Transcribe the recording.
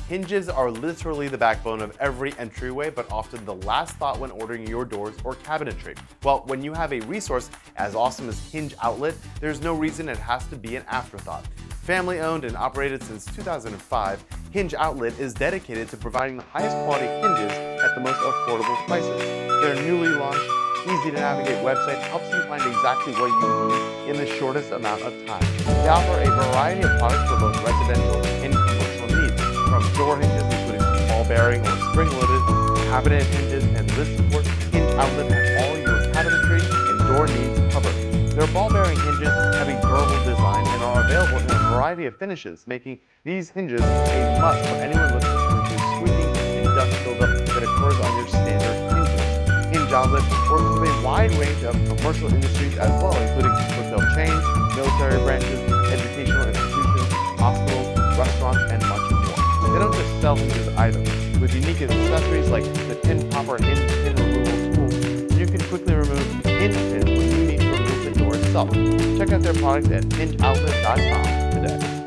Hinges are literally the backbone of every entryway, but often the last thought when ordering your doors or cabinetry. Well, when you have a resource as awesome as Hinge Outlet, there's no reason it has to be an afterthought. Family owned and operated since 2005, Hinge Outlet is dedicated to providing the highest quality hinges at the most affordable prices. Their newly launched, easy-to-navigate website helps you find exactly what you need in the shortest amount of time. They offer a variety of products for both residential and commercial needs, from door hinges including ball-bearing or spring-loaded, cabinet hinges, and lid support. Hinge Outlet has all your cabinetry and door needs covered. Their ball-bearing hinges have a durable design and are available in a variety of finishes, making these hinges a must for anyone looking to reduce squeaking and dust buildup that occurs on your standard hinges. Hinge Outlet works with a wide range of commercial industries as well, including hotel chains, military branches, educational institutions, hospitals, restaurants, and much more. They don't just sell hinges either. With unique accessories like the pin popper hinge pin removal tool, you can quickly remove hinge pins when you need to remove the door itself. Check out their products at hingeoutlet.com today.